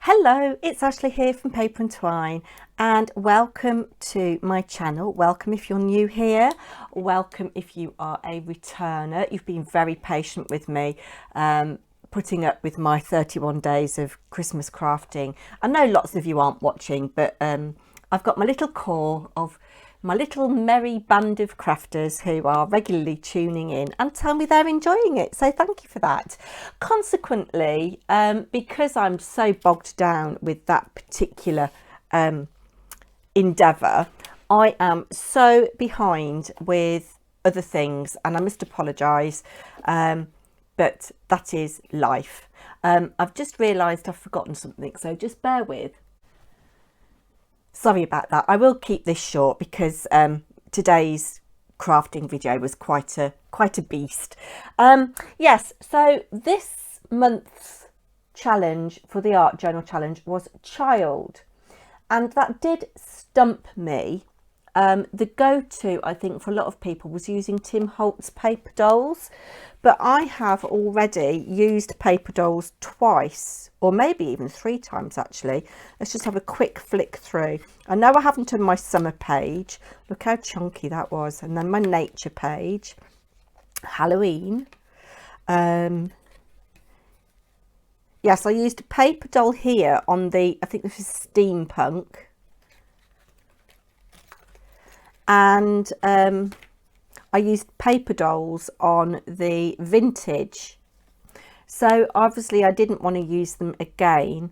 Hello, it's Ashley here from Paper&Twine and welcome to my channel. Welcome if you're new here, welcome if you are a returner. You've been very patient with me putting up with my 31 days of Christmas crafting. I know lots of you aren't watching, but I've got my little core of my little merry band of crafters who are regularly tuning in and tell me they're enjoying it, so thank you for that. Consequently, because I'm so bogged down with that particular endeavour, I am so behind with other things and I must apologise, but that is life. I've just realised I've forgotten something, so just bear with. Sorry about that. I will keep this short because today's crafting video was quite a beast. Yes, so this month's challenge for the art journal challenge was child, and that did stump me. The go-to, I think, for a lot of people was using Tim Holtz paper dolls, but I have already used paper dolls twice, or maybe even 3 times actually. Let's just have a quick flick through. I know I haven't done my summer page. Look how chunky that was. And then my nature page, Halloween. Yes, I used a paper doll here on the, I think this is steampunk. And I used paper dolls on the vintage, so obviously I didn't want to use them again,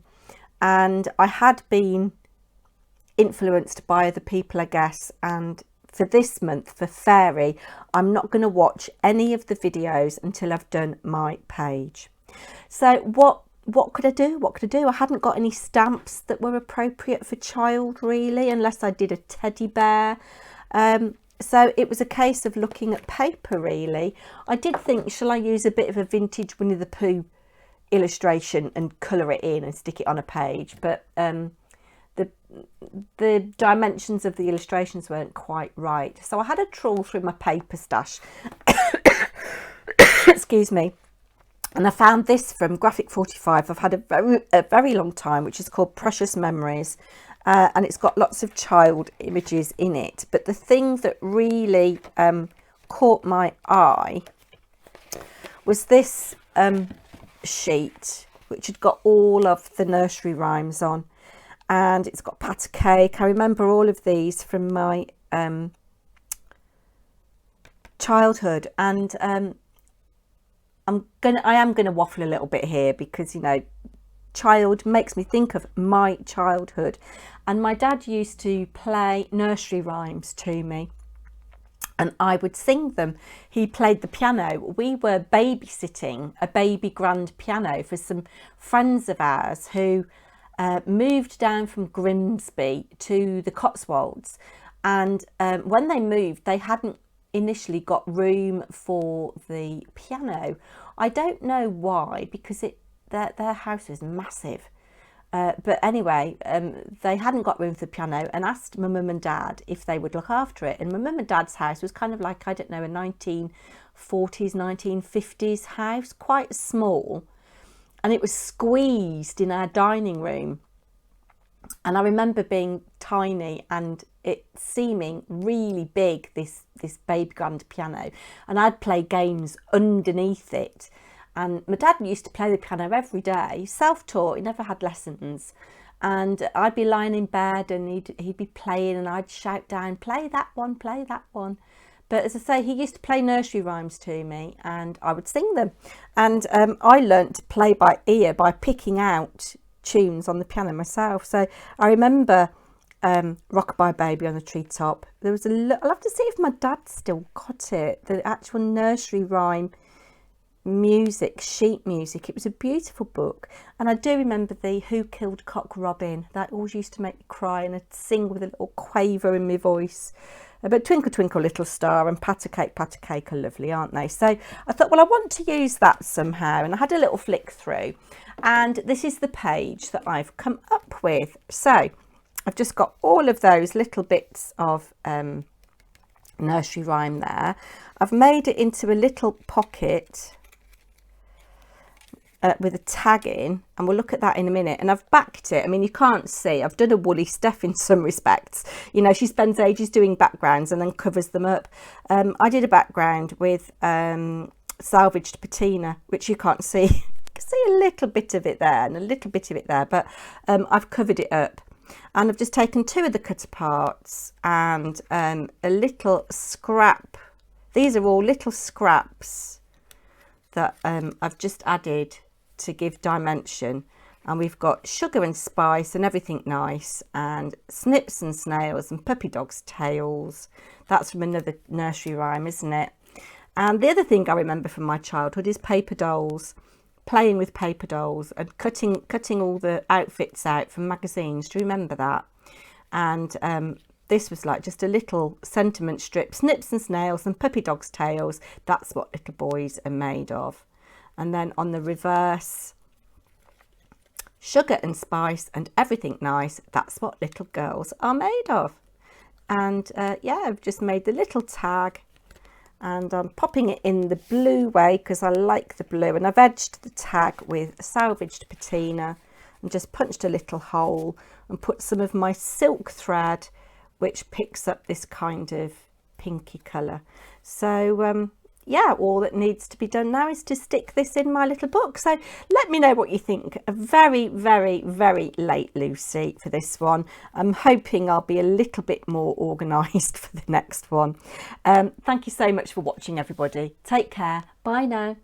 and I had been influenced by other people, I guess, and for this month, for fairy, I'm not going to watch any of the videos until I've done my page. So what could I do? What could I do? I hadn't got any stamps that were appropriate for child really, unless I did a teddy bear. So it was a case of looking at paper really. I did think, shall I use a bit of a vintage Winnie the Pooh illustration and colour it in and stick it on a page, but the dimensions of the illustrations weren't quite right. So I had a trawl through my paper stash, excuse me, and I found this from Graphic 45. I've had a very long time, which is called Precious Memories. And it's got lots of child images in it. But the thing that really caught my eye was this sheet, which had got all of the nursery rhymes on. And it's got pat a cake. I remember all of these from my childhood. And I am gonna waffle a little bit here because, you know, child makes me think of my childhood, and my dad used to play nursery rhymes to me and I would sing them. He played the piano. We were babysitting a baby grand piano for some friends of ours who moved down from Grimsby to the Cotswolds, and when they moved they hadn't initially got room for the piano. I don't know why, because their house is massive, but anyway, they hadn't got room for the piano and asked my mum and dad if they would look after it. And my mum and dad's house was kind of like, I don't know, a 1940s 1950s house, quite small, and it was squeezed in our dining room. And I remember being tiny and it seeming really big, this baby grand piano, and I'd play games underneath it. And my dad used to play the piano every day, self-taught, he never had lessons. And I'd be lying in bed and he'd be playing, and I'd shout down, play that one, play that one. But as I say, he used to play nursery rhymes to me and I would sing them. And I learnt to play by ear by picking out tunes on the piano myself. So I remember Rockabye Baby on the Treetop. There was I'll have to see if my dad still got it, the actual nursery rhyme music, sheet music. It was a beautiful book. And I do remember the Who Killed Cock Robin. That always used to make me cry, and I'd sing with a little quaver in my voice. But Twinkle Twinkle Little Star and Pat a Cake are lovely, aren't they? So I thought, well, I want to use that somehow, and I had a little flick through, and this is the page that I've come up with. So I've just got all of those little bits of nursery rhyme there. I've made it into a little pocket. with a tag in, and we'll look at that in a minute. And I've backed it. I mean, you can't see. I've done a woolly Steph in some respects. You know, she spends ages doing backgrounds and then covers them up. I did a background with salvaged patina, which you can't see. You can see a little bit of it there and a little bit of it there, but I've covered it up. And I've just taken 2 of the cut aparts and a little scrap. These are all little scraps that I've just added to give dimension. And we've got sugar and spice and everything nice, and snips and snails and puppy dogs' tails. That's from another nursery rhyme, isn't it? And the other thing I remember from my childhood is paper dolls, playing with paper dolls and cutting all the outfits out from magazines. Do you remember that? And this was like just a little sentiment strip, snips and snails and puppy dogs' tails. That's what little boys are made of. And then on the reverse, sugar and spice and everything nice. That's what little girls are made of. And yeah, I've just made the little tag, and I'm popping it in the blue way because I like the blue, and I've edged the tag with salvaged patina and just punched a little hole and put some of my silk thread, which picks up this kind of pinky colour. So yeah, all that needs to be done now is to stick this in my little book. So let me know what you think. A very, very, very late Lucy for this one. I'm hoping I'll be a little bit more organised for the next one. Thank you so much for watching, everybody. Take care. Bye now.